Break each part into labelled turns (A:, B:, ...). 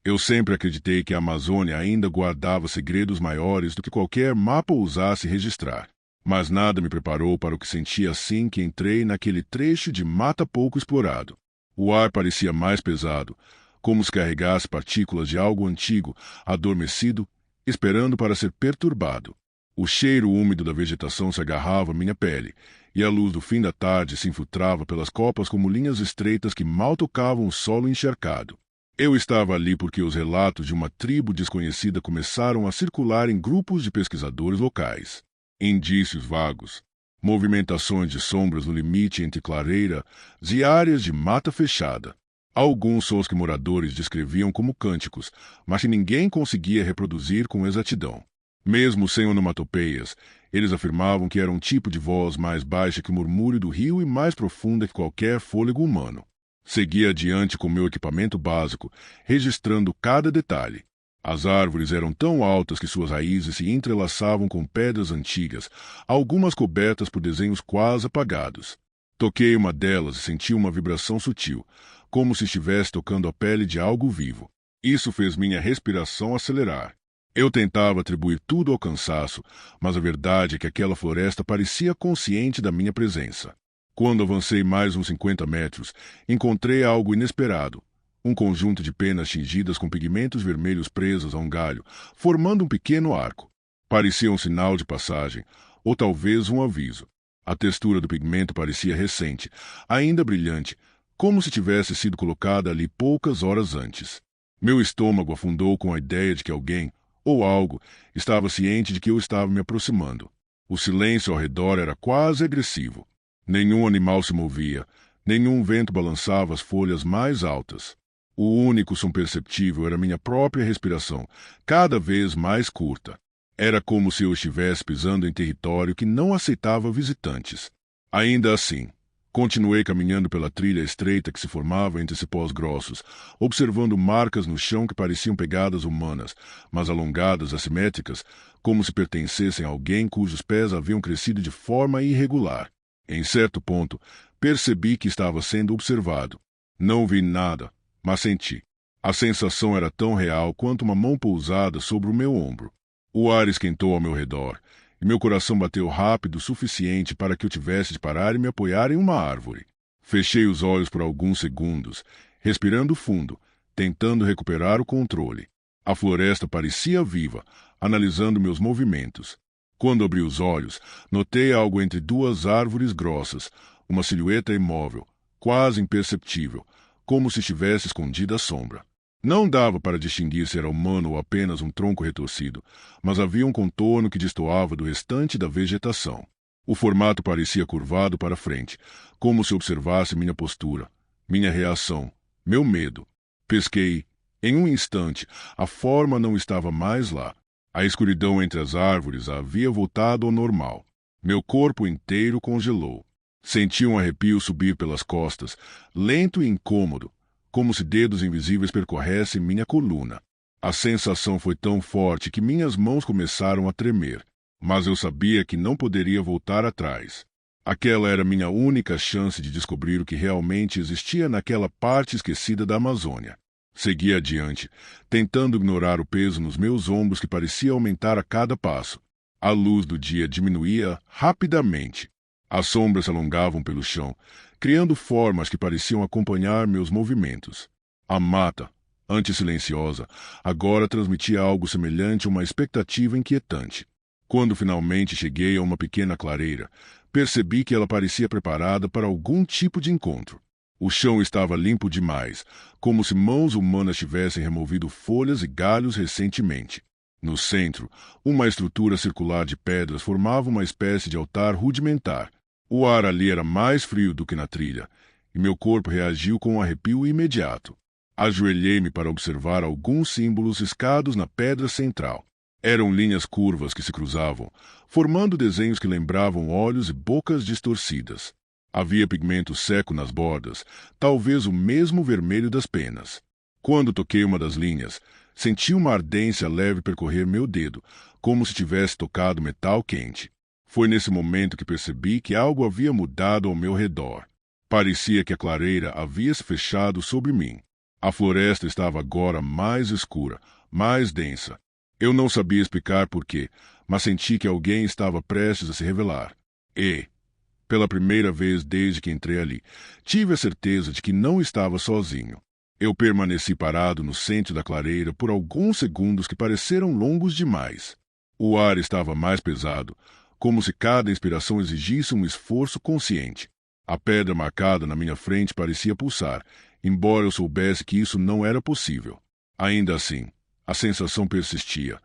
A: Eu sempre acreditei que a Amazônia ainda guardava segredos maiores do que qualquer mapa ousasse registrar. Mas nada me preparou para o que senti assim que entrei naquele trecho de mata pouco explorado. O ar parecia mais pesado, como se carregasse partículas de algo antigo, adormecido, esperando para ser perturbado. O cheiro úmido da vegetação se agarrava à minha pele, e a luz do fim da tarde se infiltrava pelas copas como linhas estreitas que mal tocavam o solo encharcado. Eu estava ali porque os relatos de uma tribo desconhecida começaram a circular em grupos de pesquisadores locais. Indícios vagos, movimentações de sombras no limite entre clareiras e áreas de mata fechada. Alguns sons que moradores descreviam como cânticos, mas que ninguém conseguia reproduzir com exatidão. Mesmo sem onomatopeias, eles afirmavam que era um tipo de voz mais baixa que o murmúrio do rio e mais profunda que qualquer fôlego humano. Segui adiante com meu equipamento básico, registrando cada detalhe. As árvores eram tão altas que suas raízes se entrelaçavam com pedras antigas, algumas cobertas por desenhos quase apagados. Toquei uma delas e senti uma vibração sutil, como se estivesse tocando a pele de algo vivo. Isso fez minha respiração acelerar. Eu tentava atribuir tudo ao cansaço, mas a verdade é que aquela floresta parecia consciente da minha presença. Quando avancei mais uns 50 metros, encontrei algo inesperado. Um conjunto de penas tingidas com pigmentos vermelhos presos a um galho, formando um pequeno arco. Parecia um sinal de passagem, ou talvez um aviso. A textura do pigmento parecia recente, ainda brilhante, como se tivesse sido colocada ali poucas horas antes. Meu estômago afundou com a ideia de que alguém, ou algo, estava ciente de que eu estava me aproximando. O silêncio ao redor era quase agressivo. Nenhum animal se movia, nenhum vento balançava as folhas mais altas. O único som perceptível era minha própria respiração, cada vez mais curta. Era como se eu estivesse pisando em território que não aceitava visitantes. Ainda assim, continuei caminhando pela trilha estreita que se formava entre cipós grossos, observando marcas no chão que pareciam pegadas humanas, mas alongadas, assimétricas, como se pertencessem a alguém cujos pés haviam crescido de forma irregular. Em certo ponto, percebi que estava sendo observado. Não vi nada, mas senti. A sensação era tão real quanto uma mão pousada sobre o meu ombro. O ar esquentou ao meu redor, e meu coração bateu rápido o suficiente para que eu tivesse de parar e me apoiar em uma árvore. Fechei os olhos por alguns segundos, respirando fundo, tentando recuperar o controle. A floresta parecia viva, analisando meus movimentos. Quando abri os olhos, notei algo entre duas árvores grossas, uma silhueta imóvel, quase imperceptível, como se estivesse escondida à sombra. Não dava para distinguir se era humano ou apenas um tronco retorcido, mas havia um contorno que destoava do restante da vegetação. O formato parecia curvado para frente, como se observasse minha postura, minha reação, meu medo. Pesquei. Em um instante, a forma não estava mais lá. A escuridão entre as árvores havia voltado ao normal. Meu corpo inteiro congelou. Senti um arrepio subir pelas costas, lento e incômodo, como se dedos invisíveis percorressem minha coluna. A sensação foi tão forte que minhas mãos começaram a tremer, mas eu sabia que não poderia voltar atrás. Aquela era minha única chance de descobrir o que realmente existia naquela parte esquecida da Amazônia. Segui adiante, tentando ignorar o peso nos meus ombros que parecia aumentar a cada passo. A luz do dia diminuía rapidamente. As sombras se alongavam pelo chão, criando formas que pareciam acompanhar meus movimentos. A mata, antes silenciosa, agora transmitia algo semelhante a uma expectativa inquietante. Quando finalmente cheguei a uma pequena clareira, percebi que ela parecia preparada para algum tipo de encontro. O chão estava limpo demais, como se mãos humanas tivessem removido folhas e galhos recentemente. No centro, uma estrutura circular de pedras formava uma espécie de altar rudimentar. O ar ali era mais frio do que na trilha, e meu corpo reagiu com um arrepio imediato. Ajoelhei-me para observar alguns símbolos riscados na pedra central. Eram linhas curvas que se cruzavam, formando desenhos que lembravam olhos e bocas distorcidas. Havia pigmento seco nas bordas, talvez o mesmo vermelho das penas. Quando toquei uma das linhas, senti uma ardência leve percorrer meu dedo, como se tivesse tocado metal quente. Foi nesse momento que percebi que algo havia mudado ao meu redor. Parecia que a clareira havia se fechado sobre mim. A floresta estava agora mais escura, mais densa. Eu não sabia explicar por quê, mas senti que alguém estava prestes a se revelar. E, pela primeira vez desde que entrei ali, tive a certeza de que não estava sozinho. Eu permaneci parado no centro da clareira por alguns segundos que pareceram longos demais. O ar estava mais pesado, como se cada inspiração exigisse um esforço consciente. A pedra marcada na minha frente parecia pulsar, embora eu soubesse que isso não era possível. Ainda assim, a sensação persistia,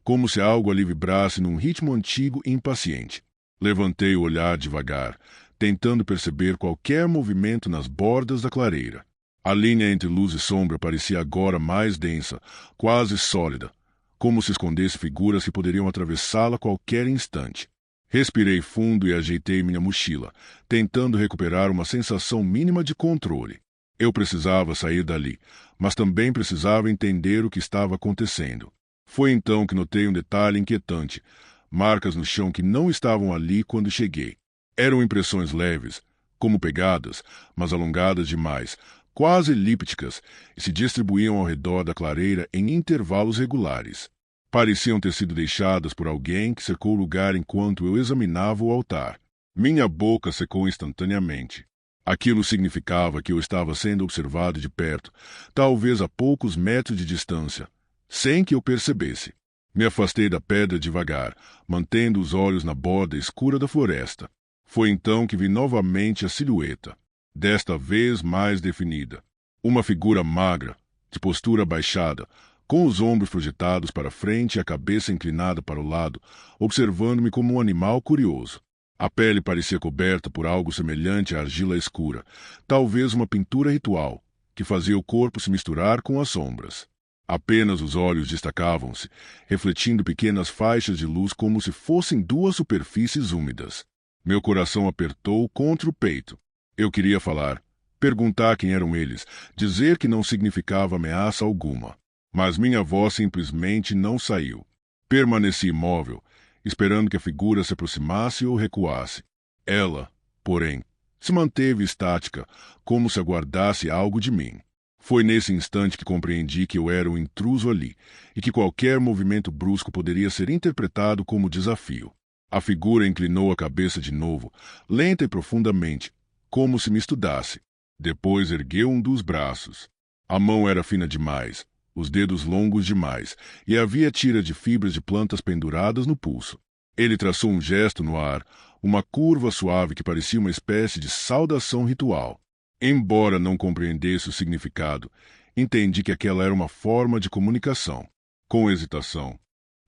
A: como se algo ali vibrasse num ritmo antigo e impaciente. Levantei o olhar devagar, tentando perceber qualquer movimento nas bordas da clareira. A linha entre luz e sombra parecia agora mais densa, quase sólida, como se escondesse figuras que poderiam atravessá-la a qualquer instante. Respirei fundo e ajeitei minha mochila, tentando recuperar uma sensação mínima de controle. Eu precisava sair dali, mas também precisava entender o que estava acontecendo. Foi então que notei um detalhe inquietante: marcas no chão que não estavam ali quando cheguei. Eram impressões leves, como pegadas, mas alongadas demais, quase elípticas, e se distribuíam ao redor da clareira em intervalos regulares. Pareciam ter sido deixadas por alguém que cercou o lugar enquanto eu examinava o altar. Minha boca secou instantaneamente. Aquilo significava que eu estava sendo observado de perto, talvez a poucos metros de distância, sem que eu percebesse. Me afastei da pedra devagar, mantendo os olhos na borda escura da floresta. Foi então que vi novamente a silhueta, desta vez mais definida. Uma figura magra, de postura baixada, com os ombros projetados para frente e a cabeça inclinada para o lado, observando-me como um animal curioso. A pele parecia coberta por algo semelhante à argila escura, talvez uma pintura ritual, que fazia o corpo se misturar com as sombras. Apenas os olhos destacavam-se, refletindo pequenas faixas de luz como se fossem duas superfícies úmidas. Meu coração apertou contra o peito. Eu queria falar, perguntar quem eram eles, dizer que não significava ameaça alguma. Mas minha voz simplesmente não saiu. Permaneci imóvel, esperando que a figura se aproximasse ou recuasse. Ela, porém, se manteve estática, como se aguardasse algo de mim. Foi nesse instante que compreendi que eu era um intruso ali, e que qualquer movimento brusco poderia ser interpretado como desafio. A figura inclinou a cabeça de novo, lenta e profundamente, como se me estudasse. Depois ergueu um dos braços. A mão era fina demais, os dedos longos demais, e havia tira de fibras de plantas penduradas no pulso. Ele traçou um gesto no ar, uma curva suave que parecia uma espécie de saudação ritual. Embora não compreendesse o significado, entendi que aquela era uma forma de comunicação. Com hesitação,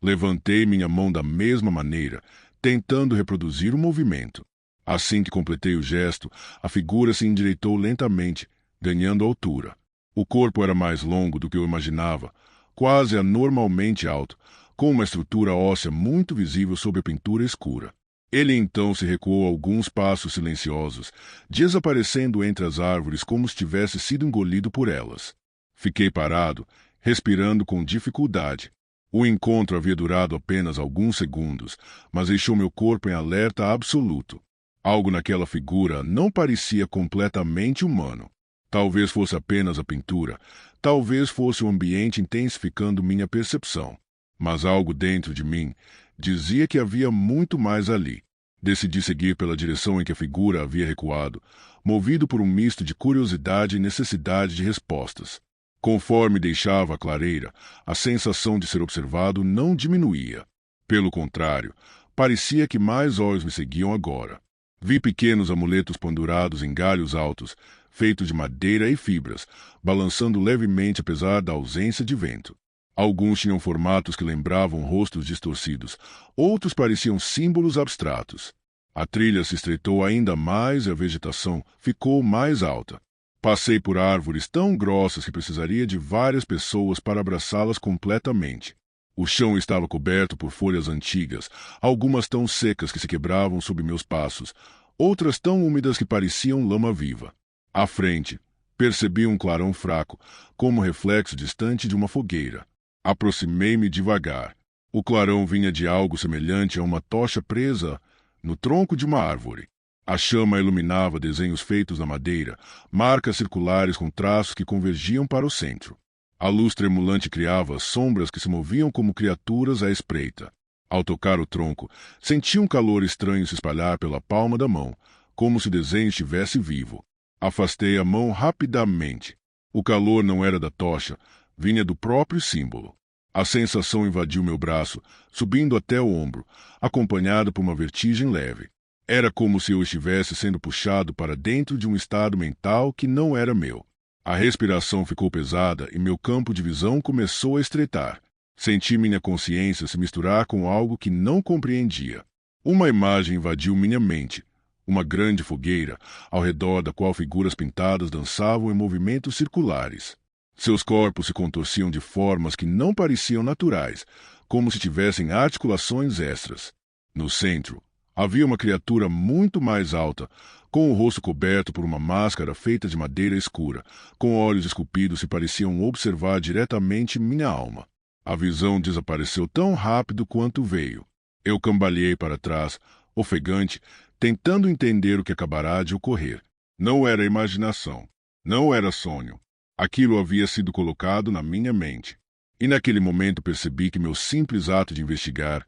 A: levantei minha mão da mesma maneira, tentando reproduzir o movimento. Assim que completei o gesto, a figura se endireitou lentamente, ganhando altura. O corpo era mais longo do que eu imaginava, quase anormalmente alto, com uma estrutura óssea muito visível sob a pintura escura. Ele então se recuou alguns passos silenciosos, desaparecendo entre as árvores como se tivesse sido engolido por elas. Fiquei parado, respirando com dificuldade. O encontro havia durado apenas alguns segundos, mas deixou meu corpo em alerta absoluto. Algo naquela figura não parecia completamente humano. Talvez fosse apenas a pintura, talvez fosse o ambiente intensificando minha percepção. Mas algo dentro de mim dizia que havia muito mais ali. Decidi seguir pela direção em que a figura havia recuado, movido por um misto de curiosidade e necessidade de respostas. Conforme deixava a clareira, a sensação de ser observado não diminuía. Pelo contrário, parecia que mais olhos me seguiam agora. Vi pequenos amuletos pendurados em galhos altos, feitos de madeira e fibras, balançando levemente apesar da ausência de vento. Alguns tinham formatos que lembravam rostos distorcidos, outros pareciam símbolos abstratos. A trilha se estreitou ainda mais e a vegetação ficou mais alta. Passei por árvores tão grossas que precisaria de várias pessoas para abraçá-las completamente. O chão estava coberto por folhas antigas, algumas tão secas que se quebravam sob meus passos, outras tão úmidas que pareciam lama viva. À frente, percebi um clarão fraco, como reflexo distante de uma fogueira. Aproximei-me devagar. O clarão vinha de algo semelhante a uma tocha presa no tronco de uma árvore. A chama iluminava desenhos feitos na madeira, marcas circulares com traços que convergiam para o centro. A luz tremulante criava sombras que se moviam como criaturas à espreita. Ao tocar o tronco, senti um calor estranho se espalhar pela palma da mão, como se o desenho estivesse vivo. Afastei a mão rapidamente. O calor não era da tocha, vinha do próprio símbolo. A sensação invadiu meu braço, subindo até o ombro, acompanhada por uma vertigem leve. Era como se eu estivesse sendo puxado para dentro de um estado mental que não era meu. A respiração ficou pesada e meu campo de visão começou a estreitar. Senti minha consciência se misturar com algo que não compreendia. Uma imagem invadiu minha mente. Uma grande fogueira, ao redor da qual figuras pintadas dançavam em movimentos circulares. Seus corpos se contorciam de formas que não pareciam naturais, como se tivessem articulações extras. No centro, havia uma criatura muito mais alta, com o rosto coberto por uma máscara feita de madeira escura, com olhos esculpidos que pareciam observar diretamente minha alma. A visão desapareceu tão rápido quanto veio. Eu cambaleei para trás, ofegante, tentando entender o que acabará de ocorrer. Não era imaginação. Não era sonho. Aquilo havia sido colocado na minha mente. E naquele momento percebi que meu simples ato de investigar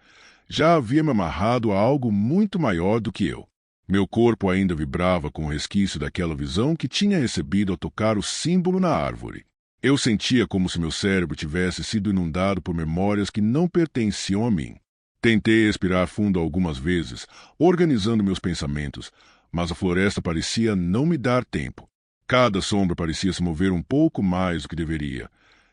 A: já havia me amarrado a algo muito maior do que eu. Meu corpo ainda vibrava com o resquício daquela visão que tinha recebido ao tocar o símbolo na árvore. Eu sentia como se meu cérebro tivesse sido inundado por memórias que não pertenciam a mim. Tentei respirar fundo algumas vezes, organizando meus pensamentos, mas a floresta parecia não me dar tempo. Cada sombra parecia se mover um pouco mais do que deveria.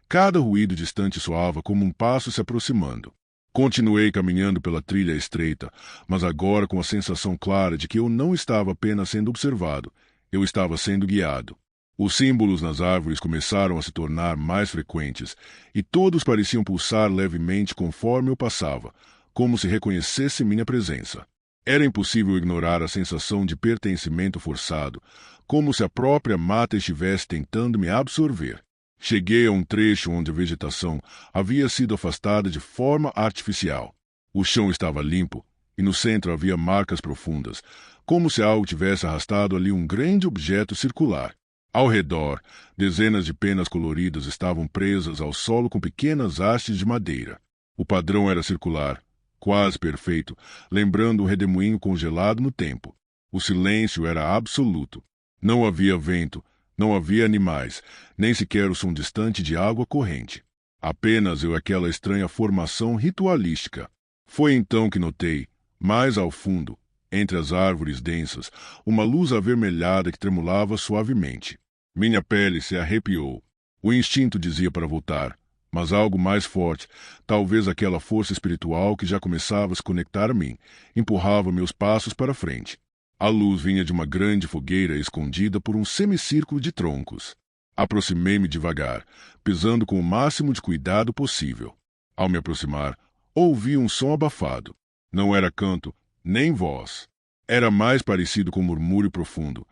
A: Cada ruído distante soava como um passo se aproximando. Continuei caminhando pela trilha estreita, mas agora com a sensação clara de que eu não estava apenas sendo observado, eu estava sendo guiado. Os símbolos nas árvores começaram a se tornar mais frequentes, e todos pareciam pulsar levemente conforme eu passava, como se reconhecesse minha presença. Era impossível ignorar a sensação de pertencimento forçado, como se a própria mata estivesse tentando me absorver. Cheguei a um trecho onde a vegetação havia sido afastada de forma artificial. O chão estava limpo, e no centro havia marcas profundas, como se algo tivesse arrastado ali um grande objeto circular. Ao redor, dezenas de penas coloridas estavam presas ao solo com pequenas hastes de madeira. O padrão era circular, quase perfeito, lembrando um redemoinho congelado no tempo. O silêncio era absoluto. Não havia vento, não havia animais, nem sequer o som distante de água corrente. Apenas eu e aquela estranha formação ritualística. Foi então que notei, mais ao fundo, entre as árvores densas, uma luz avermelhada que tremulava suavemente. Minha pele se arrepiou. O instinto dizia para voltar, mas algo mais forte, talvez aquela força espiritual que já começava a se conectar a mim, empurrava meus passos para frente. A luz vinha de uma grande fogueira escondida por um semicírculo de troncos. Aproximei-me devagar, pisando com o máximo de cuidado possível. Ao me aproximar, ouvi um som abafado. Não era canto, nem voz. Era mais parecido com um murmúrio profundo,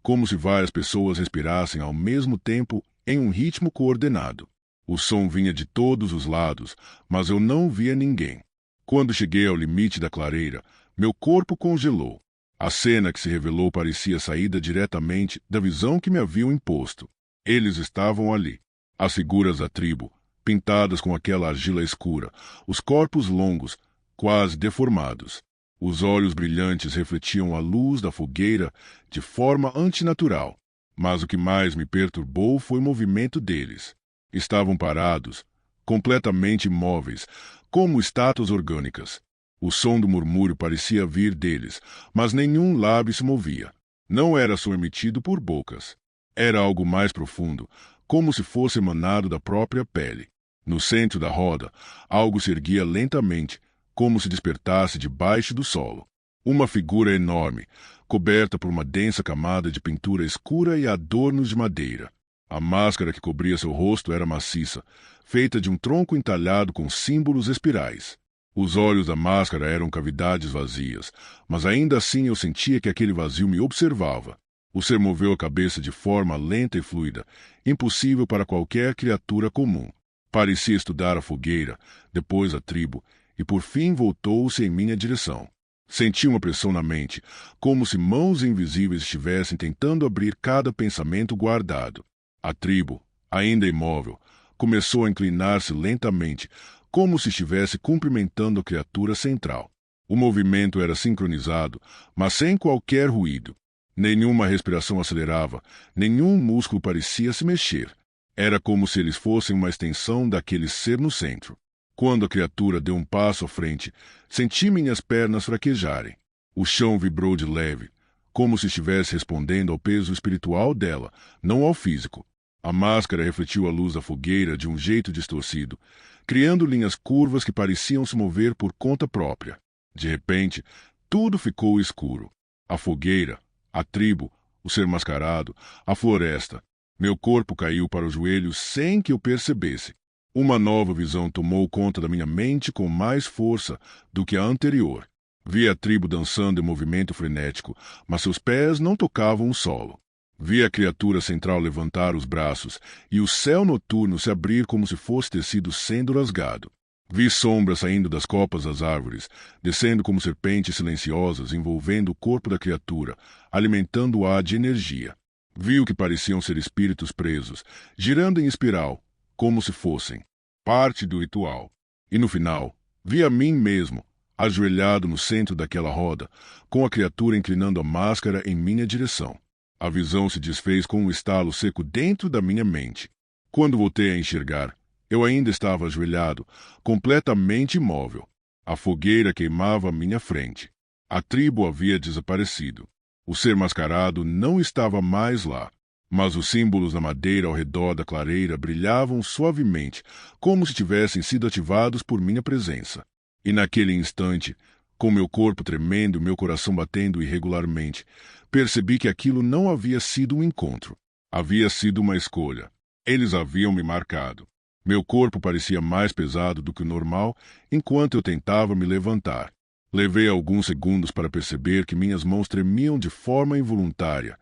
A: como se várias pessoas respirassem ao mesmo tempo em um ritmo coordenado. O som vinha de todos os lados, mas eu não via ninguém. Quando cheguei ao limite da clareira, meu corpo congelou. A cena que se revelou parecia saída diretamente da visão que me haviam imposto. Eles estavam ali, as figuras da tribo, pintadas com aquela argila escura, os corpos longos, quase deformados. Os olhos brilhantes refletiam a luz da fogueira de forma antinatural. Mas o que mais me perturbou foi o movimento deles. Estavam parados, completamente imóveis, como estátuas orgânicas. O som do murmúrio parecia vir deles, mas nenhum lábio se movia. Não era som emitido por bocas. Era algo mais profundo, como se fosse emanado da própria pele. No centro da roda, algo se erguia lentamente, como se despertasse debaixo do solo. Uma figura enorme, coberta por uma densa camada de pintura escura e adornos de madeira. A máscara que cobria seu rosto era maciça, feita de um tronco entalhado com símbolos espirais. Os olhos da máscara eram cavidades vazias, mas ainda assim eu sentia que aquele vazio me observava. O ser moveu a cabeça de forma lenta e fluida, impossível para qualquer criatura comum. Parecia estudar a fogueira, depois a tribo, e por fim voltou-se em minha direção. Senti uma pressão na mente, como se mãos invisíveis estivessem tentando abrir cada pensamento guardado. A tribo, ainda imóvel, começou a inclinar-se lentamente, como se estivesse cumprimentando a criatura central. O movimento era sincronizado, mas sem qualquer ruído. Nenhuma respiração acelerava, nenhum músculo parecia se mexer. Era como se eles fossem uma extensão daquele ser no centro. Quando a criatura deu um passo à frente, senti minhas pernas fraquejarem. O chão vibrou de leve, como se estivesse respondendo ao peso espiritual dela, não ao físico. A máscara refletiu a luz da fogueira de um jeito distorcido, criando linhas curvas que pareciam se mover por conta própria. De repente, tudo ficou escuro. A fogueira, a tribo, o ser mascarado, a floresta. Meu corpo caiu para os joelhos sem que eu percebesse. Uma nova visão tomou conta da minha mente com mais força do que a anterior. Vi a tribo dançando em movimento frenético, mas seus pés não tocavam o solo. Vi a criatura central levantar os braços e o céu noturno se abrir como se fosse tecido sendo rasgado. Vi sombras saindo das copas das árvores, descendo como serpentes silenciosas, envolvendo o corpo da criatura, alimentando-a de energia. Vi o que pareciam ser espíritos presos, girando em espiral, como se fossem parte do ritual. E no final, vi a mim mesmo, ajoelhado no centro daquela roda, com a criatura inclinando a máscara em minha direção. A visão se desfez com um estalo seco dentro da minha mente. Quando voltei a enxergar, eu ainda estava ajoelhado, completamente imóvel. A fogueira queimava à minha frente. A tribo havia desaparecido. O ser mascarado não estava mais lá, mas os símbolos na madeira ao redor da clareira brilhavam suavemente, como se tivessem sido ativados por minha presença. E naquele instante, com meu corpo tremendo e meu coração batendo irregularmente, percebi que aquilo não havia sido um encontro. Havia sido uma escolha. Eles haviam me marcado. Meu corpo parecia mais pesado do que o normal enquanto eu tentava me levantar. Levei alguns segundos para perceber que minhas mãos tremiam de forma involuntária,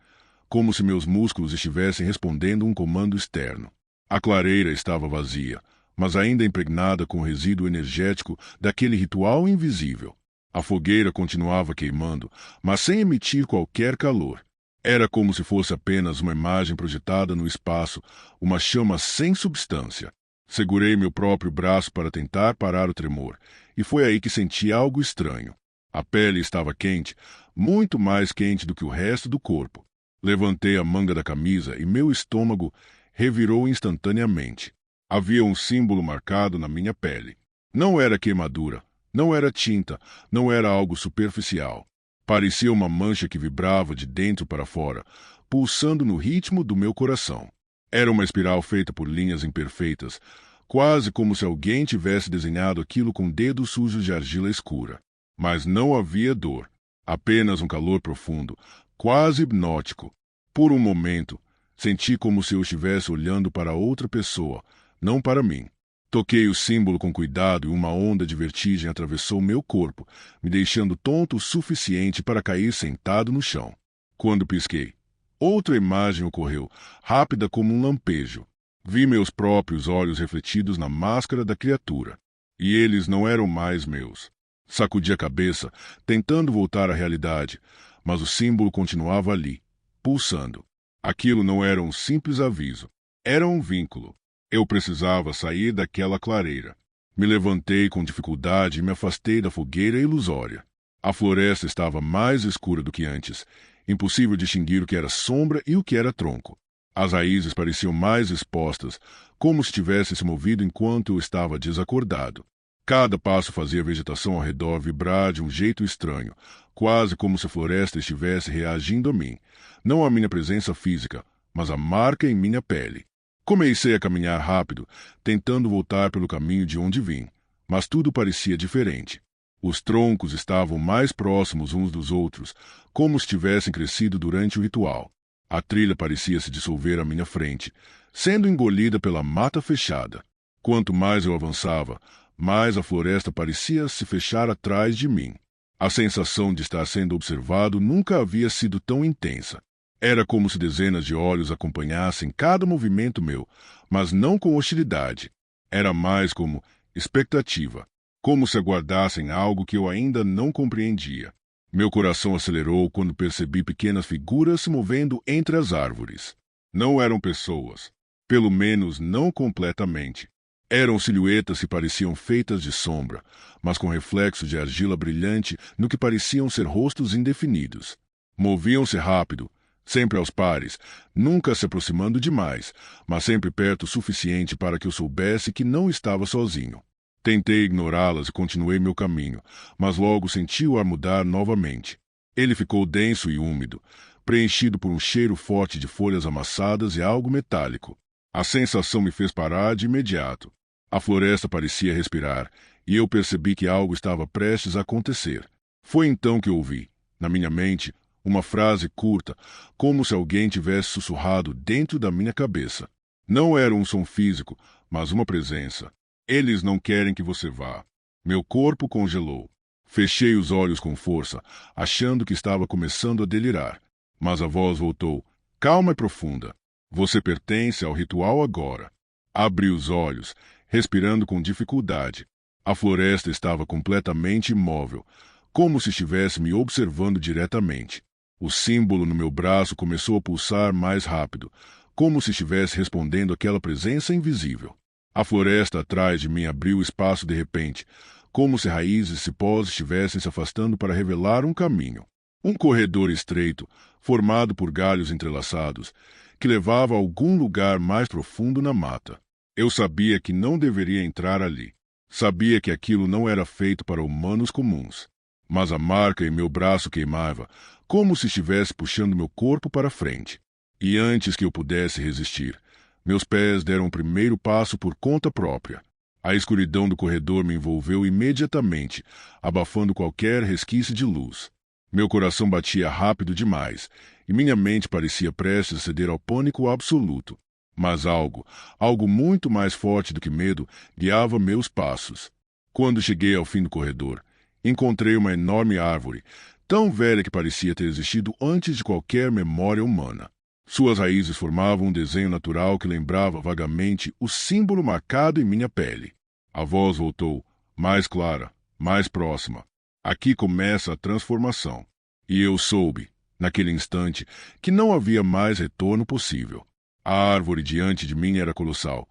A: como se meus músculos estivessem respondendo um comando externo. A clareira estava vazia, mas ainda impregnada com o resíduo energético daquele ritual invisível. A fogueira continuava queimando, mas sem emitir qualquer calor. Era como se fosse apenas uma imagem projetada no espaço, uma chama sem substância. Segurei meu próprio braço para tentar parar o tremor, e foi aí que senti algo estranho. A pele estava quente, muito mais quente do que o resto do corpo. Levantei a manga da camisa e meu estômago revirou instantaneamente. Havia um símbolo marcado na minha pele. Não era queimadura, não era tinta, não era algo superficial. Parecia uma mancha que vibrava de dentro para fora, pulsando no ritmo do meu coração. Era uma espiral feita por linhas imperfeitas, quase como se alguém tivesse desenhado aquilo com dedos sujos de argila escura. Mas não havia dor, apenas um calor profundo, quase hipnótico. Por um momento, senti como se eu estivesse olhando para outra pessoa, não para mim. Toquei o símbolo com cuidado e uma onda de vertigem atravessou meu corpo, me deixando tonto o suficiente para cair sentado no chão. Quando pisquei, outra imagem ocorreu, rápida como um lampejo. Vi meus próprios olhos refletidos na máscara da criatura. E eles não eram mais meus. Sacudi a cabeça, tentando voltar à realidade, mas o símbolo continuava ali, pulsando. Aquilo não era um simples aviso. Era um vínculo. Eu precisava sair daquela clareira. Me levantei com dificuldade e me afastei da fogueira ilusória. A floresta estava mais escura do que antes. Impossível distinguir o que era sombra e o que era tronco. As raízes pareciam mais expostas, como se tivessem se movido enquanto eu estava desacordado. Cada passo fazia a vegetação ao redor vibrar de um jeito estranho, quase como se a floresta estivesse reagindo a mim, não à minha presença física, mas à marca em minha pele. Comecei a caminhar rápido, tentando voltar pelo caminho de onde vim, mas tudo parecia diferente. Os troncos estavam mais próximos uns dos outros, como se tivessem crescido durante o ritual. A trilha parecia se dissolver à minha frente, sendo engolida pela mata fechada. Quanto mais eu avançava, mais a floresta parecia se fechar atrás de mim. A sensação de estar sendo observado nunca havia sido tão intensa. Era como se dezenas de olhos acompanhassem cada movimento meu, mas não com hostilidade. Era mais como expectativa, como se aguardassem algo que eu ainda não compreendia. Meu coração acelerou quando percebi pequenas figuras se movendo entre as árvores. Não eram pessoas, pelo menos não completamente. Eram silhuetas que pareciam feitas de sombra, mas com reflexo de argila brilhante no que pareciam ser rostos indefinidos. Moviam-se rápido, sempre aos pares, nunca se aproximando demais, mas sempre perto o suficiente para que eu soubesse que não estava sozinho. Tentei ignorá-las e continuei meu caminho, mas logo senti o ar mudar novamente. Ele ficou denso e úmido, preenchido por um cheiro forte de folhas amassadas e algo metálico. A sensação me fez parar de imediato. A floresta parecia respirar, e eu percebi que algo estava prestes a acontecer. Foi então que ouvi, na minha mente, uma frase curta, como se alguém tivesse sussurrado dentro da minha cabeça. Não era um som físico, mas uma presença. Eles não querem que você vá. Meu corpo congelou. Fechei os olhos com força, achando que estava começando a delirar. Mas a voz voltou, calma e profunda. Você pertence ao ritual agora. Abri os olhos, respirando com dificuldade. A floresta estava completamente imóvel, como se estivesse me observando diretamente. O símbolo no meu braço começou a pulsar mais rápido, como se estivesse respondendo àquela presença invisível. A floresta atrás de mim abriu espaço de repente, como se raízes e cipós estivessem se afastando para revelar um caminho. Um corredor estreito, formado por galhos entrelaçados, que levava a algum lugar mais profundo na mata. Eu sabia que não deveria entrar ali. Sabia que aquilo não era feito para humanos comuns. Mas a marca em meu braço queimava, como se estivesse puxando meu corpo para frente. E antes que eu pudesse resistir, meus pés deram o primeiro passo por conta própria. A escuridão do corredor me envolveu imediatamente, abafando qualquer resquício de luz. Meu coração batia rápido demais, e minha mente parecia prestes a ceder ao pânico absoluto. Mas algo muito mais forte do que medo, guiava meus passos. Quando cheguei ao fim do corredor, encontrei uma enorme árvore, tão velha que parecia ter existido antes de qualquer memória humana. Suas raízes formavam um desenho natural que lembrava vagamente o símbolo marcado em minha pele. A voz voltou, mais clara, mais próxima. Aqui começa a transformação. E eu soube, naquele instante, que não havia mais retorno possível. A árvore diante de mim era colossal,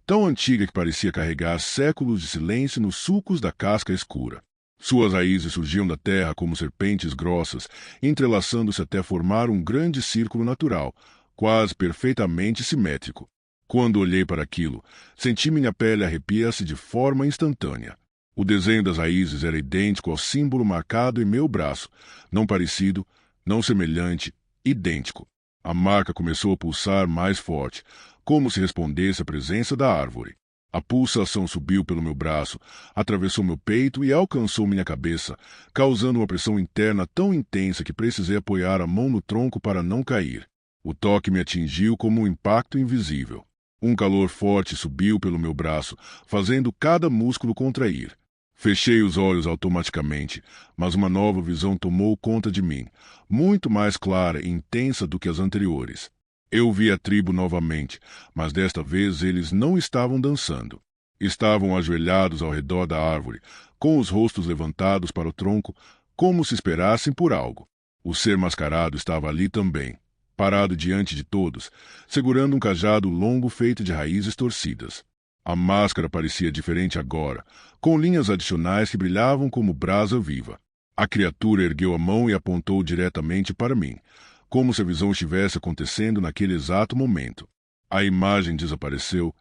A: tão antiga que parecia carregar séculos de silêncio nos sulcos da casca escura. Suas raízes surgiam da terra como serpentes grossas, entrelaçando-se até formar um grande círculo natural, quase perfeitamente simétrico. Quando olhei para aquilo, senti minha pele arrepiar-se de forma instantânea. O desenho das raízes era idêntico ao símbolo marcado em meu braço, não parecido, não semelhante, idêntico. A marca começou a pulsar mais forte, como se respondesse à presença da árvore. A pulsação subiu pelo meu braço, atravessou meu peito e alcançou minha cabeça, causando uma pressão interna tão intensa que precisei apoiar a mão no tronco para não cair. O toque me atingiu como um impacto invisível. Um calor forte subiu pelo meu braço, fazendo cada músculo contrair. Fechei os olhos automaticamente, mas uma nova visão tomou conta de mim, muito mais clara e intensa do que as anteriores. Eu vi a tribo novamente, mas desta vez eles não estavam dançando. Estavam ajoelhados ao redor da árvore, com os rostos levantados para o tronco, como se esperassem por algo. O ser mascarado estava ali também, parado diante de todos, segurando um cajado longo feito de raízes torcidas. A máscara parecia diferente agora, com linhas adicionais que brilhavam como brasa viva. A criatura ergueu a mão e apontou diretamente para mim, como se a visão estivesse acontecendo naquele exato momento. A imagem desapareceu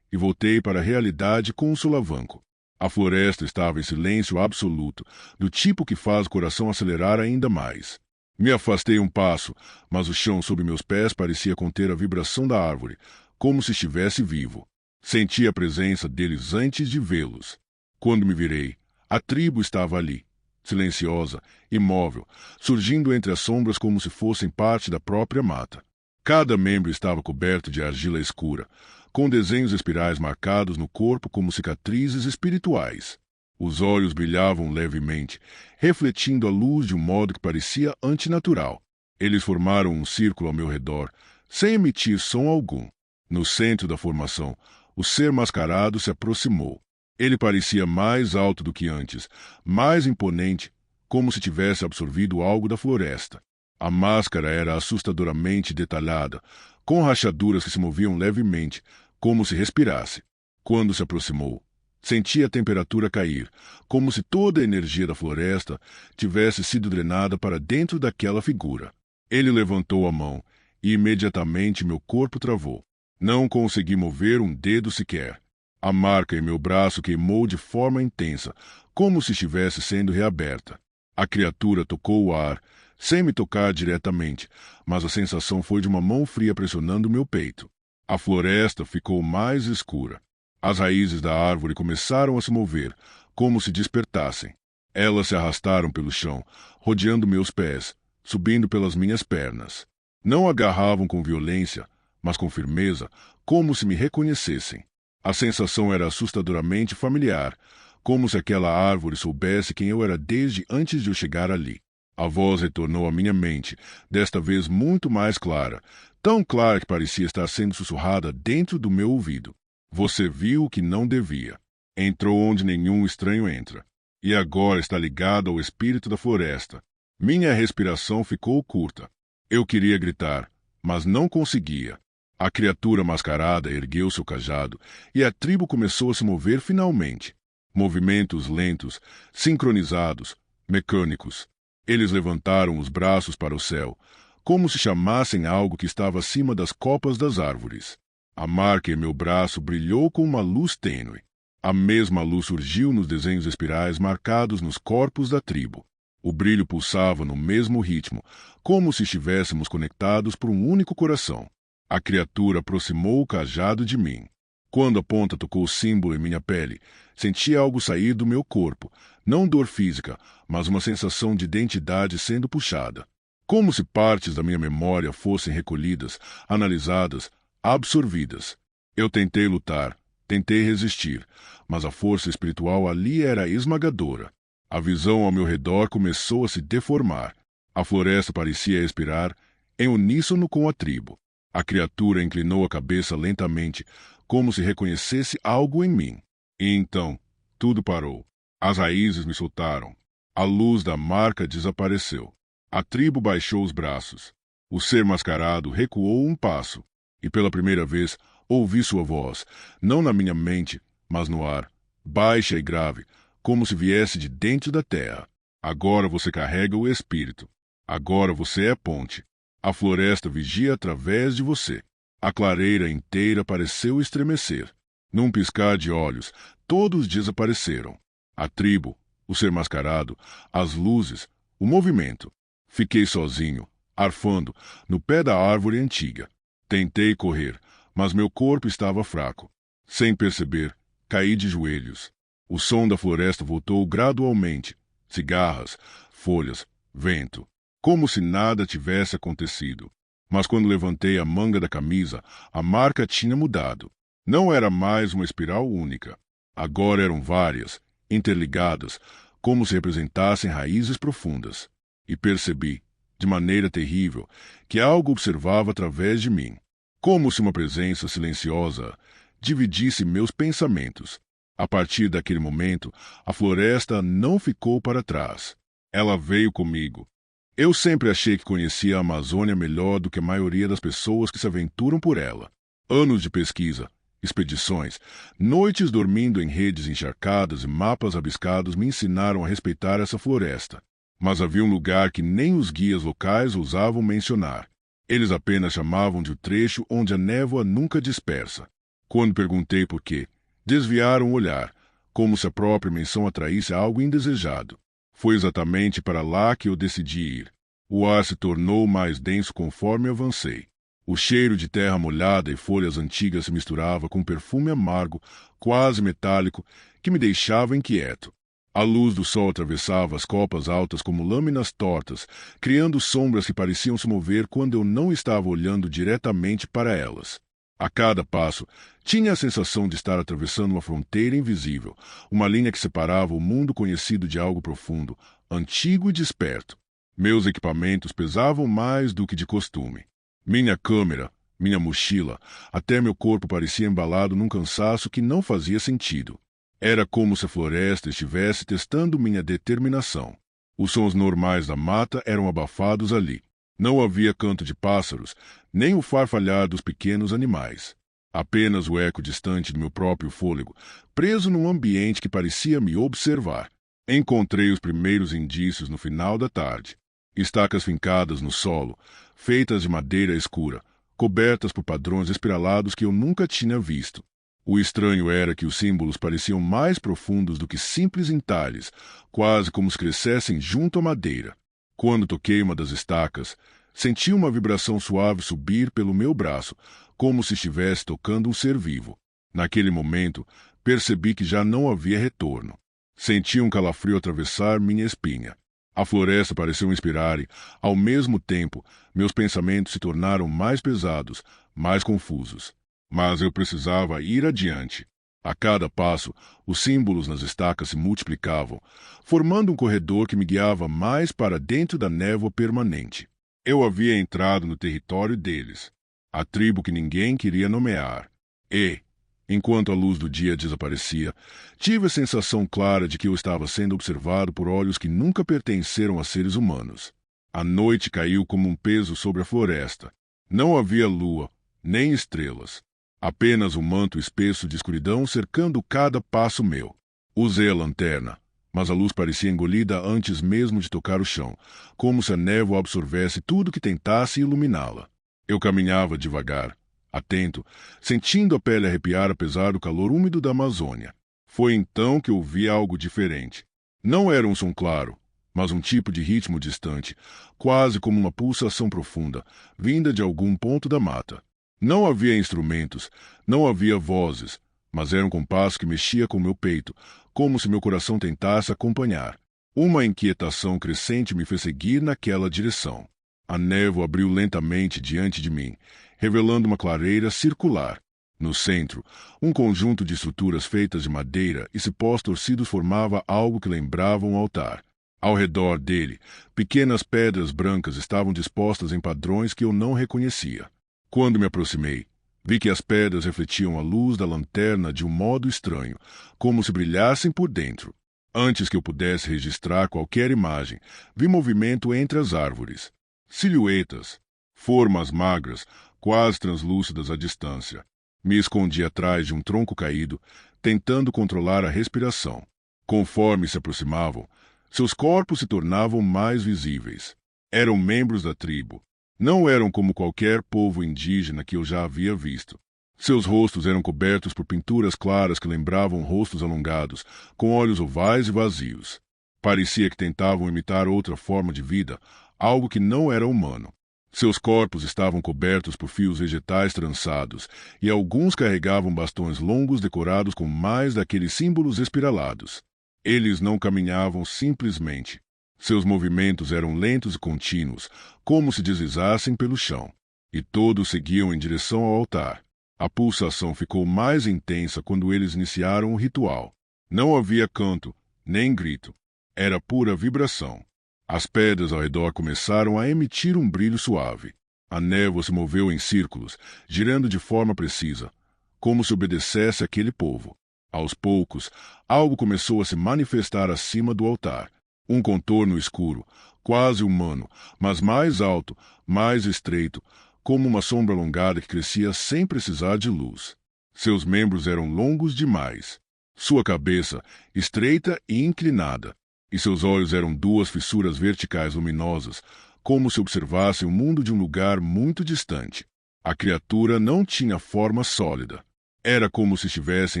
A: e voltei para a realidade com um solavanco. A floresta estava em silêncio absoluto, do tipo que faz o coração acelerar ainda mais. Me afastei um passo, mas o chão sob meus pés parecia conter a vibração da árvore, como se estivesse vivo. Senti a presença deles antes de vê-los. Quando me virei, a tribo estava ali, silenciosa, imóvel, surgindo entre as sombras como se fossem parte da própria mata. Cada membro estava coberto de argila escura, com desenhos espirais marcados no corpo como cicatrizes espirituais. Os olhos brilhavam levemente, refletindo a luz de um modo que parecia antinatural. Eles formaram um círculo ao meu redor, sem emitir som algum. No centro da formação, o ser mascarado se aproximou. Ele parecia mais alto do que antes, mais imponente, como se tivesse absorvido algo da floresta. A máscara era assustadoramente detalhada, com rachaduras que se moviam levemente, como se respirasse. Quando se aproximou, senti a temperatura cair, como se toda a energia da floresta tivesse sido drenada para dentro daquela figura. Ele levantou a mão, e imediatamente meu corpo travou. Não consegui mover um dedo sequer. A marca em meu braço queimou de forma intensa, como se estivesse sendo reaberta. A criatura tocou o ar, sem me tocar diretamente, mas a sensação foi de uma mão fria pressionando meu peito. A floresta ficou mais escura. As raízes da árvore começaram a se mover, como se despertassem. Elas se arrastaram pelo chão, rodeando meus pés, subindo pelas minhas pernas. Não agarravam com violência, mas com firmeza, como se me reconhecessem. A sensação era assustadoramente familiar, como se aquela árvore soubesse quem eu era desde antes de eu chegar ali. A voz retornou à minha mente, desta vez muito mais clara, tão clara que parecia estar sendo sussurrada dentro do meu ouvido. Você viu o que não devia. Entrou onde nenhum estranho entra. E agora está ligado ao espírito da floresta. Minha respiração ficou curta. Eu queria gritar, mas não conseguia. A criatura mascarada ergueu seu cajado e a tribo começou a se mover finalmente. Movimentos lentos, sincronizados, mecânicos. Eles levantaram os braços para o céu, como se chamassem algo que estava acima das copas das árvores. A marca em meu braço brilhou com uma luz tênue. A mesma luz surgiu nos desenhos espirais marcados nos corpos da tribo. O brilho pulsava no mesmo ritmo, como se estivéssemos conectados por um único coração. A criatura aproximou o cajado de mim. Quando a ponta tocou o símbolo em minha pele, senti algo sair do meu corpo, não dor física, mas uma sensação de identidade sendo puxada. Como se partes da minha memória fossem recolhidas, analisadas, absorvidas. Eu tentei lutar, tentei resistir, mas a força espiritual ali era esmagadora. A visão ao meu redor começou a se deformar. A floresta parecia expirar, em uníssono com a tribo. A criatura inclinou a cabeça lentamente, como se reconhecesse algo em mim. E então, tudo parou. As raízes me soltaram. A luz da marca desapareceu. A tribo baixou os braços. O ser mascarado recuou um passo. E pela primeira vez, ouvi sua voz, não na minha mente, mas no ar, baixa e grave, como se viesse de dentro da terra. Agora você carrega o espírito. Agora você é ponte. A floresta vigia através de você. A clareira inteira pareceu estremecer. Num piscar de olhos, todos desapareceram. A tribo, o ser mascarado, as luzes, o movimento. Fiquei sozinho, arfando, no pé da árvore antiga. Tentei correr, mas meu corpo estava fraco. Sem perceber, caí de joelhos. O som da floresta voltou gradualmente. Cigarras, folhas, vento. Como se nada tivesse acontecido. Mas quando levantei a manga da camisa, a marca tinha mudado. Não era mais uma espiral única. Agora eram várias, interligadas, como se representassem raízes profundas. E percebi, de maneira terrível, que algo observava através de mim. Como se uma presença silenciosa dividisse meus pensamentos. A partir daquele momento, a floresta não ficou para trás. Ela veio comigo. Eu sempre achei que conhecia a Amazônia melhor do que a maioria das pessoas que se aventuram por ela. Anos de pesquisa, expedições, noites dormindo em redes encharcadas e mapas rabiscados me ensinaram a respeitar essa floresta. Mas havia um lugar que nem os guias locais ousavam mencionar. Eles apenas chamavam de o trecho onde a névoa nunca dispersa. Quando perguntei por quê, desviaram o olhar, como se a própria menção atraísse algo indesejado. Foi exatamente para lá que eu decidi ir. O ar se tornou mais denso conforme avancei. O cheiro de terra molhada e folhas antigas se misturava com um perfume amargo, quase metálico, que me deixava inquieto. A luz do sol atravessava as copas altas como lâminas tortas, criando sombras que pareciam se mover quando eu não estava olhando diretamente para elas. A cada passo, tinha a sensação de estar atravessando uma fronteira invisível, uma linha que separava o mundo conhecido de algo profundo, antigo e desperto. Meus equipamentos pesavam mais do que de costume. Minha câmera, minha mochila, até meu corpo parecia embalado num cansaço que não fazia sentido. Era como se a floresta estivesse testando minha determinação. Os sons normais da mata eram abafados ali. Não havia canto de pássaros, nem o farfalhar dos pequenos animais. Apenas o eco distante do meu próprio fôlego, preso num ambiente que parecia me observar. Encontrei os primeiros indícios no final da tarde. Estacas fincadas no solo, feitas de madeira escura, cobertas por padrões espiralados que eu nunca tinha visto. O estranho era que os símbolos pareciam mais profundos do que simples entalhes, quase como se crescessem junto à madeira. Quando toquei uma das estacas, senti uma vibração suave subir pelo meu braço, como se estivesse tocando um ser vivo. Naquele momento, percebi que já não havia retorno. Senti um calafrio atravessar minha espinha. A floresta pareceu inspirar e, ao mesmo tempo, meus pensamentos se tornaram mais pesados, mais confusos. Mas eu precisava ir adiante. A cada passo, os símbolos nas estacas se multiplicavam, formando um corredor que me guiava mais para dentro da névoa permanente. Eu havia entrado no território deles, a tribo que ninguém queria nomear. E, enquanto a luz do dia desaparecia, tive a sensação clara de que eu estava sendo observado por olhos que nunca pertenceram a seres humanos. A noite caiu como um peso sobre a floresta. Não havia lua, nem estrelas. Apenas um manto espesso de escuridão cercando cada passo meu. Usei a lanterna, mas a luz parecia engolida antes mesmo de tocar o chão, como se a névoa absorvesse tudo que tentasse iluminá-la. Eu caminhava devagar, atento, sentindo a pele arrepiar apesar do calor úmido da Amazônia. Foi então que ouvi algo diferente. Não era um som claro, mas um tipo de ritmo distante, quase como uma pulsação profunda, vinda de algum ponto da mata. Não havia instrumentos, não havia vozes, mas era um compasso que mexia com meu peito, como se meu coração tentasse acompanhar. Uma inquietação crescente me fez seguir naquela direção. A névoa abriu lentamente diante de mim, revelando uma clareira circular. No centro, um conjunto de estruturas feitas de madeira e cipós torcidos formava algo que lembrava um altar. Ao redor dele, pequenas pedras brancas estavam dispostas em padrões que eu não reconhecia. Quando me aproximei, vi que as pedras refletiam a luz da lanterna de um modo estranho, como se brilhassem por dentro. Antes que eu pudesse registrar qualquer imagem, vi movimento entre as árvores. Silhuetas, formas magras, quase translúcidas à distância. Me escondi atrás de um tronco caído, tentando controlar a respiração. Conforme se aproximavam, seus corpos se tornavam mais visíveis. Eram membros da tribo. Não eram como qualquer povo indígena que eu já havia visto. Seus rostos eram cobertos por pinturas claras que lembravam rostos alongados, com olhos ovais e vazios. Parecia que tentavam imitar outra forma de vida, algo que não era humano. Seus corpos estavam cobertos por fios vegetais trançados, e alguns carregavam bastões longos decorados com mais daqueles símbolos espiralados. Eles não caminhavam simplesmente. Seus movimentos eram lentos e contínuos, como se deslizassem pelo chão. E todos seguiam em direção ao altar. A pulsação ficou mais intensa quando eles iniciaram o ritual. Não havia canto, nem grito. Era pura vibração. As pedras ao redor começaram a emitir um brilho suave. A névoa se moveu em círculos, girando de forma precisa, como se obedecesse àquele povo. Aos poucos, algo começou a se manifestar acima do altar. Um contorno escuro, quase humano, mas mais alto, mais estreito, como uma sombra alongada que crescia sem precisar de luz. Seus membros eram longos demais. Sua cabeça, estreita e inclinada, e seus olhos eram duas fissuras verticais luminosas, como se observassem o mundo de um lugar muito distante. A criatura não tinha forma sólida. Era como se estivesse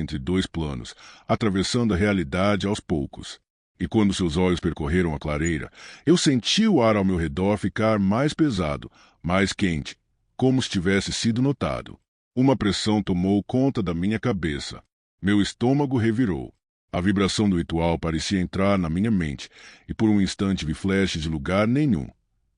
A: entre dois planos, atravessando a realidade aos poucos. E quando seus olhos percorreram a clareira, eu senti o ar ao meu redor ficar mais pesado, mais quente, como se tivesse sido notado. Uma pressão tomou conta da minha cabeça. Meu estômago revirou. A vibração do ritual parecia entrar na minha mente, e por um instante vi flashes de lugar nenhum.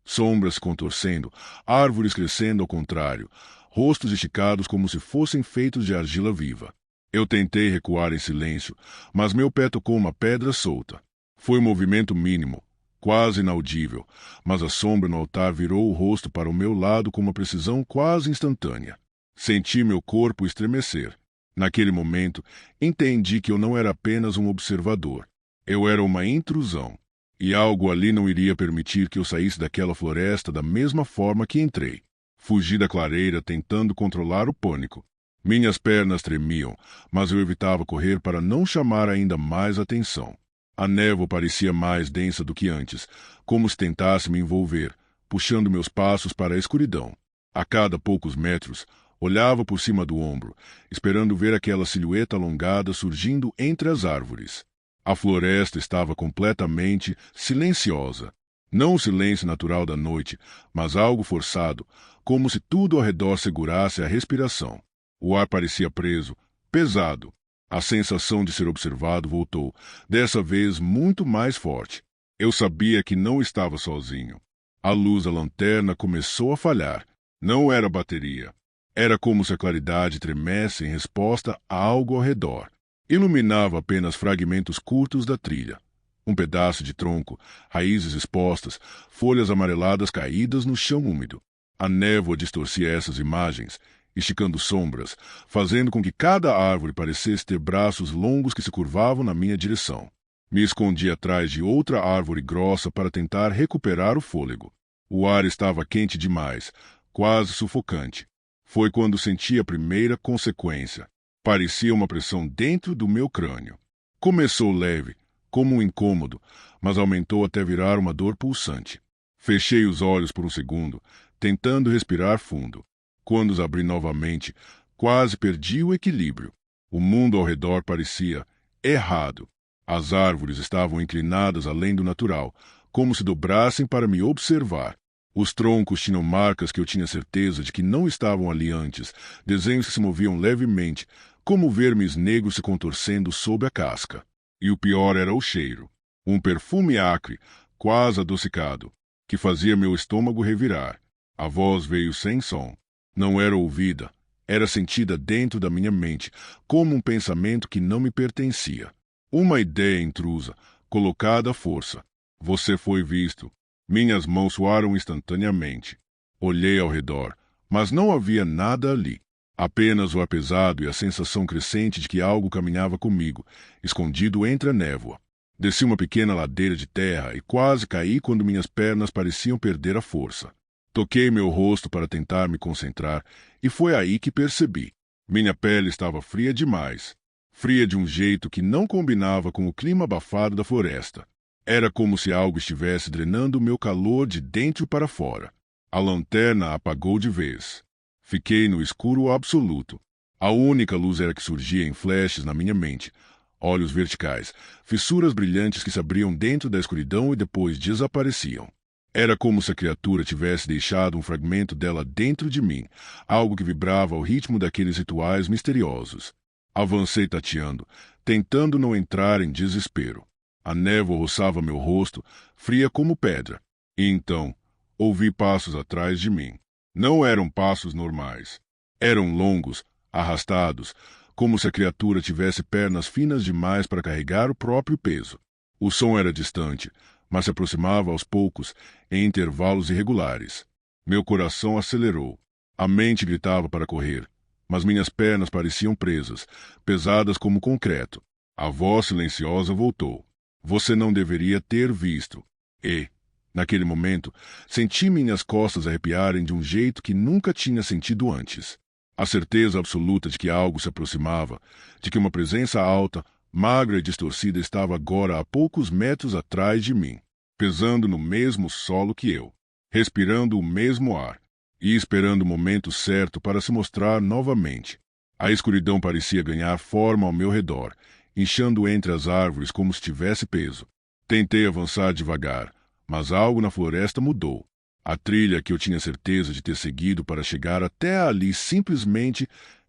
A: Sombras se contorcendo, árvores crescendo ao contrário, rostos esticados como se fossem feitos de argila viva. Eu tentei recuar em silêncio, mas meu pé tocou uma pedra solta. Foi um movimento mínimo, quase inaudível, mas a sombra no altar virou o rosto para o meu lado com uma precisão quase instantânea. Senti meu corpo estremecer. Naquele momento, entendi que eu não era apenas um observador. Eu era uma intrusão. e algo ali não iria permitir que eu saísse daquela floresta da mesma forma que entrei. Fugi da clareira tentando controlar o pânico. Minhas pernas tremiam, mas eu evitava correr para não chamar ainda mais atenção. A névoa parecia mais densa do que antes, como se tentasse me envolver, puxando meus passos para a escuridão. A cada poucos metros, olhava por cima do ombro, esperando ver aquela silhueta alongada surgindo entre as árvores. A floresta estava completamente silenciosa. Não o silêncio natural da noite, mas algo forçado, como se tudo ao redor segurasse a respiração. O ar parecia preso, pesado. A sensação de ser observado voltou, dessa vez muito mais forte. Eu sabia que não estava sozinho. A luz da lanterna começou a falhar. Não era bateria. Era como se a claridade tremesse em resposta a algo ao redor. Iluminava apenas fragmentos curtos da trilha. Um pedaço de tronco, raízes expostas, folhas amareladas caídas no chão úmido. A névoa distorcia essas imagens, esticando sombras, fazendo com que cada árvore parecesse ter braços longos que se curvavam na minha direção. Me escondi atrás de outra árvore grossa para tentar recuperar o fôlego. O ar estava quente demais, quase sufocante. Foi quando senti a primeira consequência. Parecia uma pressão dentro do meu crânio. Começou leve, como um incômodo, mas aumentou até virar uma dor pulsante. Fechei os olhos por um segundo, tentando respirar fundo. Quando os abri novamente, quase perdi o equilíbrio. O mundo ao redor parecia errado. As árvores estavam inclinadas além do natural, como se dobrassem para me observar. Os troncos tinham marcas que eu tinha certeza de que não estavam ali antes, desenhos que se moviam levemente, como vermes negros se contorcendo sob a casca. E o pior era o cheiro. Um perfume acre, quase adocicado, que fazia meu estômago revirar. A voz veio sem som. Não era ouvida, era sentida dentro da minha mente, como um pensamento que não me pertencia. Uma ideia intrusa, colocada à força. Você foi visto. Minhas mãos suaram instantaneamente. Olhei ao redor, mas não havia nada ali. Apenas o ar pesado e a sensação crescente de que algo caminhava comigo, escondido entre a névoa. Desci uma pequena ladeira de terra e quase caí quando minhas pernas pareciam perder a força. Toquei meu rosto para tentar me concentrar e foi aí que percebi. Minha pele estava fria demais. Fria de um jeito que não combinava com o clima abafado da floresta. Era como se algo estivesse drenando o meu calor de dentro para fora. A lanterna apagou de vez. Fiquei no escuro absoluto. A única luz era que surgia em flashes na minha mente. Olhos verticais, fissuras brilhantes que se abriam dentro da escuridão e depois desapareciam. Era como se a criatura tivesse deixado um fragmento dela dentro de mim, algo que vibrava ao ritmo daqueles rituais misteriosos. Avancei tateando, tentando não entrar em desespero. A névoa roçava meu rosto, fria como pedra. E então, ouvi passos atrás de mim. Não eram passos normais. Eram longos, arrastados, como se a criatura tivesse pernas finas demais para carregar o próprio peso. O som era distante, mas se aproximava aos poucos, em intervalos irregulares. Meu coração acelerou. A mente gritava para correr, mas minhas pernas pareciam presas, pesadas como concreto. A voz silenciosa voltou. Você não deveria ter visto. E, naquele momento, senti minhas costas arrepiarem de um jeito que nunca tinha sentido antes. A certeza absoluta de que algo se aproximava, de que uma presença alta, magra e distorcida estava agora a poucos metros atrás de mim, pesando no mesmo solo que eu, respirando o mesmo ar e esperando o momento certo para se mostrar novamente. A escuridão parecia ganhar forma ao meu redor, inchando entre as árvores como se tivesse peso. Tentei avançar devagar, mas algo na floresta mudou. A trilha que eu tinha certeza de ter seguido para chegar até ali simplesmente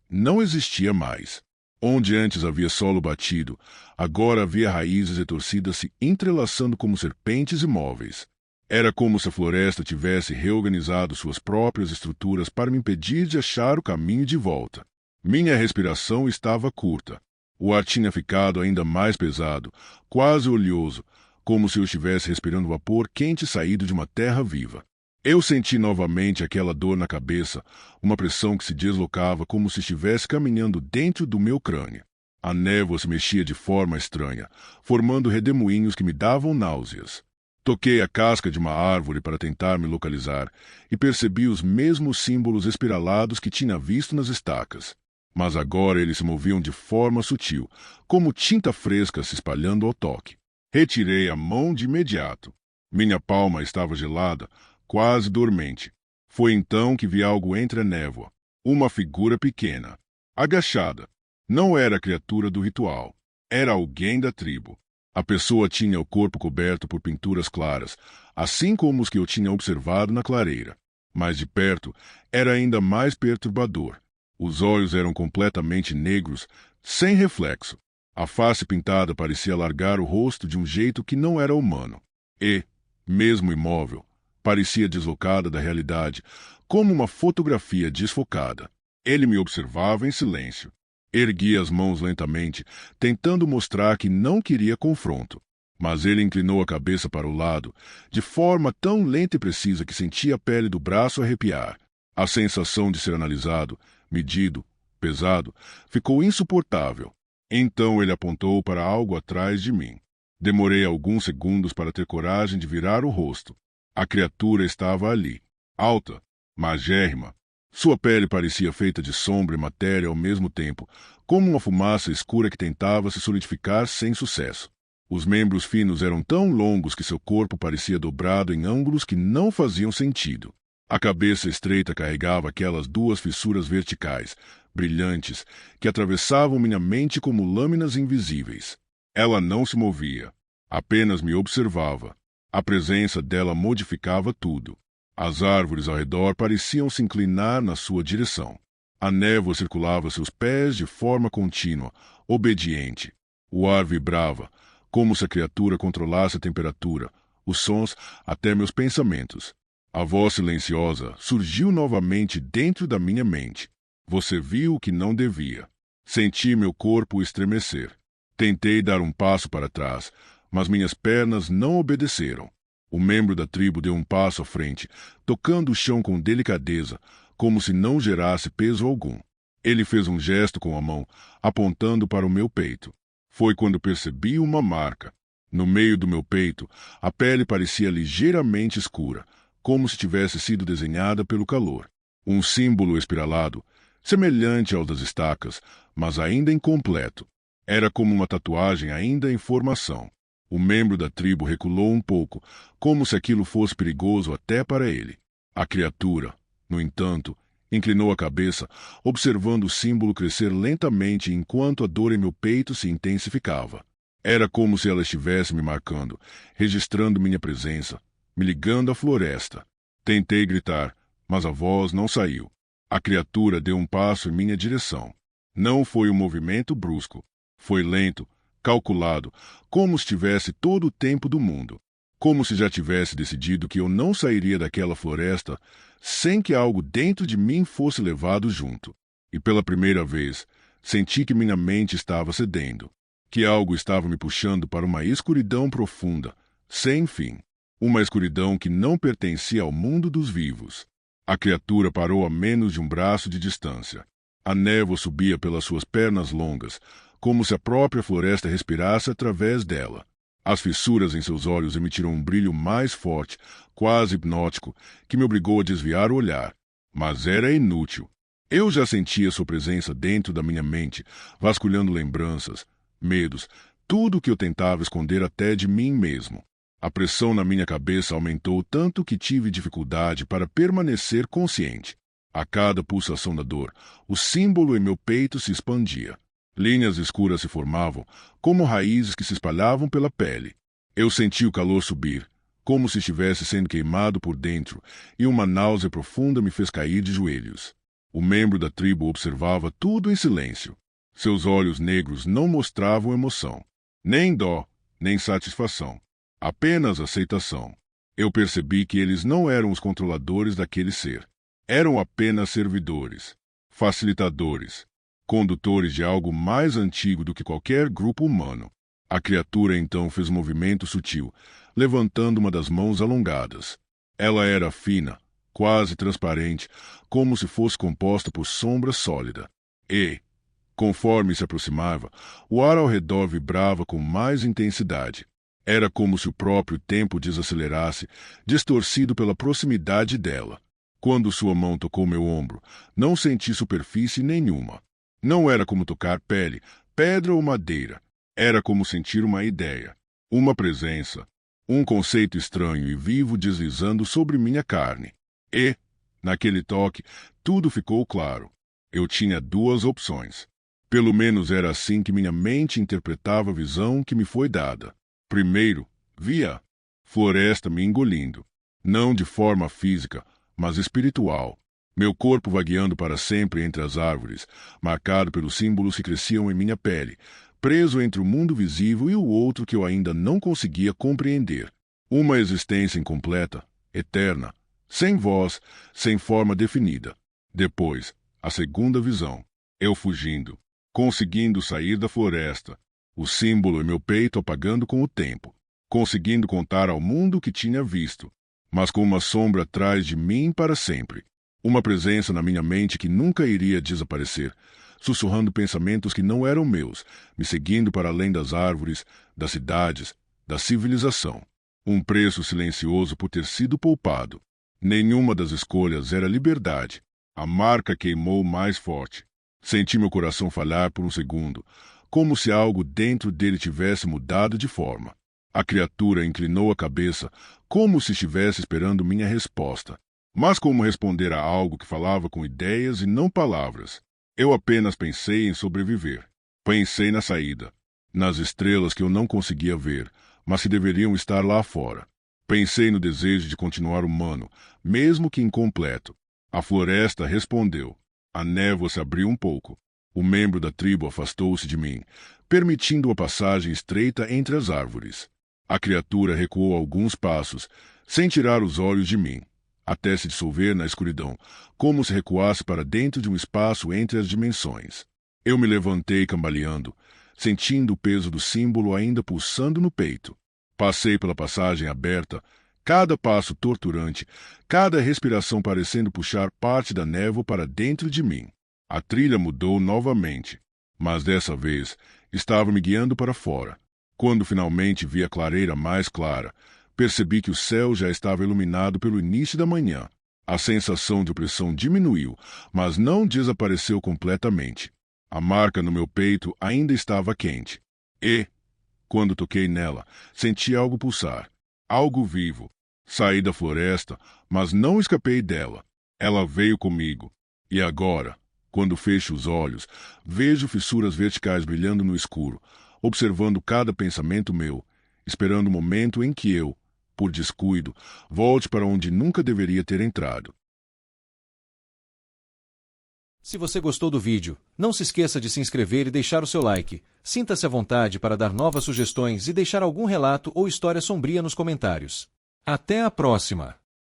A: não existia mais. Onde antes havia solo batido, agora havia raízes retorcidas se entrelaçando como serpentes imóveis. Era como se a floresta tivesse reorganizado suas próprias estruturas para me impedir de achar o caminho de volta. Minha respiração estava curta. O ar tinha ficado ainda mais pesado, quase oleoso, como se eu estivesse respirando vapor quente saído de uma terra viva. Eu senti novamente aquela dor na cabeça, uma pressão que se deslocava como se estivesse caminhando dentro do meu crânio. A névoa se mexia de forma estranha, formando redemoinhos que me davam náuseas. Toquei a casca de uma árvore para tentar me localizar e percebi os mesmos símbolos espiralados que tinha visto nas estacas. Mas agora eles se moviam de forma sutil, como tinta fresca se espalhando ao toque. Retirei a mão de imediato. Minha palma estava gelada, quase dormente. Foi então que vi algo entre a névoa. Uma figura pequena, agachada. Não era a criatura do ritual. Era alguém da tribo. A pessoa tinha o corpo coberto por pinturas claras, assim como os que eu tinha observado na clareira. Mas de perto era ainda mais perturbador. Os olhos eram completamente negros, sem reflexo. A face pintada parecia alargar o rosto de um jeito que não era humano. E, mesmo imóvel, parecia deslocada da realidade, como uma fotografia desfocada. Ele me observava em silêncio. Ergui as mãos lentamente, tentando mostrar que não queria confronto. Mas ele inclinou a cabeça para o lado, de forma tão lenta e precisa que senti a pele do braço arrepiar. A sensação de ser analisado, medido, pesado, ficou insuportável. Então ele apontou para algo atrás de mim. Demorei alguns segundos para ter coragem de virar o rosto. A criatura estava ali, alta, magérrima. Sua pele parecia feita de sombra e matéria ao mesmo tempo, como uma fumaça escura que tentava se solidificar sem sucesso. Os membros finos eram tão longos que seu corpo parecia dobrado em ângulos que não faziam sentido. A cabeça estreita carregava aquelas duas fissuras verticais, brilhantes, que atravessavam minha mente como lâminas invisíveis. Ela não se movia, apenas me observava. A presença dela modificava tudo. As árvores ao redor pareciam se inclinar na sua direção. A névoa circulava seus pés de forma contínua, obediente. O ar vibrava, como se a criatura controlasse a temperatura, os sons, até meus pensamentos. A voz silenciosa surgiu novamente dentro da minha mente. Você viu o que não devia. Senti meu corpo estremecer. Tentei dar um passo para trás, mas minhas pernas não obedeceram. O membro da tribo deu um passo à frente, tocando o chão com delicadeza, como se não gerasse peso algum. Ele fez um gesto com a mão, apontando para o meu peito. Foi quando percebi uma marca. No meio do meu peito, a pele parecia ligeiramente escura, como se tivesse sido desenhada pelo calor. Um símbolo espiralado, semelhante ao das estacas, mas ainda incompleto. Era como uma tatuagem ainda em formação. O membro da tribo reculou um pouco, como se aquilo fosse perigoso até para ele. A criatura, no entanto, inclinou a cabeça, observando o símbolo crescer lentamente enquanto a dor em meu peito se intensificava. Era como se ela estivesse me marcando, registrando minha presença, me ligando à floresta. Tentei gritar, mas a voz não saiu. A criatura deu um passo em minha direção. Não foi um movimento brusco. Foi lento, calculado, como se tivesse todo o tempo do mundo. Como se já tivesse decidido que eu não sairia daquela floresta sem que algo dentro de mim fosse levado junto. E pela primeira vez, senti que minha mente estava cedendo, que algo estava me puxando para uma escuridão profunda, sem fim. Uma escuridão que não pertencia ao mundo dos vivos. A criatura parou a menos de um braço de distância. A névoa subia pelas suas pernas longas, como se a própria floresta respirasse através dela. As fissuras em seus olhos emitiram um brilho mais forte, quase hipnótico, que me obrigou a desviar o olhar. Mas era inútil. Eu já sentia sua presença dentro da minha mente, vasculhando lembranças, medos, tudo o que eu tentava esconder até de mim mesmo. A pressão na minha cabeça aumentou tanto que tive dificuldade para permanecer consciente. A cada pulsação da dor, o símbolo em meu peito se expandia. Linhas escuras se formavam, como raízes que se espalhavam pela pele. Eu senti o calor subir, como se estivesse sendo queimado por dentro, e uma náusea profunda me fez cair de joelhos. O membro da tribo observava tudo em silêncio. Seus olhos negros não mostravam emoção, nem dó, nem satisfação. Apenas aceitação. Eu percebi que eles não eram os controladores daquele ser. Eram apenas servidores, facilitadores, condutores de algo mais antigo do que qualquer grupo humano. A criatura então fez um movimento sutil, levantando uma das mãos alongadas. Ela era fina, quase transparente, como se fosse composta por sombra sólida. E, conforme se aproximava, o ar ao redor vibrava com mais intensidade. Era como se o próprio tempo desacelerasse, distorcido pela proximidade dela. Quando sua mão tocou meu ombro, não senti superfície nenhuma. Não era como tocar pele, pedra ou madeira. Era como sentir uma ideia, uma presença, um conceito estranho e vivo deslizando sobre minha carne. E, naquele toque, tudo ficou claro. Eu tinha duas opções. Pelo menos era assim que minha mente interpretava a visão que me foi dada. Primeiro, via floresta me engolindo. Não de forma física, mas espiritual. Meu corpo vagueando para sempre entre as árvores, marcado pelos símbolos que cresciam em minha pele, preso entre o mundo visível e o outro que eu ainda não conseguia compreender. Uma existência incompleta, eterna, sem voz, sem forma definida. Depois, a segunda visão. Eu fugindo, conseguindo sair da floresta, o símbolo em meu peito apagando com o tempo, conseguindo contar ao mundo o que tinha visto, mas com uma sombra atrás de mim para sempre. Uma presença na minha mente que nunca iria desaparecer, sussurrando pensamentos que não eram meus, me seguindo para além das árvores, das cidades, da civilização. Um preço silencioso por ter sido poupado. Nenhuma das escolhas era liberdade. A marca queimou mais forte. Senti meu coração falhar por um segundo, como se algo dentro dele tivesse mudado de forma. A criatura inclinou a cabeça, como se estivesse esperando minha resposta. Mas como responder a algo que falava com ideias e não palavras? Eu apenas pensei em sobreviver. Pensei na saída, nas estrelas que eu não conseguia ver, mas que deveriam estar lá fora. Pensei no desejo de continuar humano, mesmo que incompleto. A floresta respondeu. A névoa se abriu um pouco. O membro da tribo afastou-se de mim, permitindo a passagem estreita entre as árvores. A criatura recuou alguns passos, sem tirar os olhos de mim, até se dissolver na escuridão, como se recuasse para dentro de um espaço entre as dimensões. Eu me levantei cambaleando, sentindo o peso do símbolo ainda pulsando no peito. Passei pela passagem aberta, cada passo torturante, cada respiração parecendo puxar parte da névoa para dentro de mim. A trilha mudou novamente, mas dessa vez estava me guiando para fora. Quando finalmente vi a clareira mais clara, percebi que o céu já estava iluminado pelo início da manhã. A sensação de opressão diminuiu, mas não desapareceu completamente. A marca no meu peito ainda estava quente. E, quando toquei nela, senti algo pulsar, algo vivo. Saí da floresta, mas não escapei dela. Ela veio comigo. E agora, quando fecho os olhos, vejo fissuras verticais brilhando no escuro, observando cada pensamento meu, esperando o momento em que eu, por descuido, volte para onde nunca deveria ter entrado.
B: Se você gostou do vídeo, não se esqueça de se inscrever e deixar o seu like. Sinta-se à vontade para dar novas sugestões e deixar algum relato ou história sombria nos comentários. Até a próxima!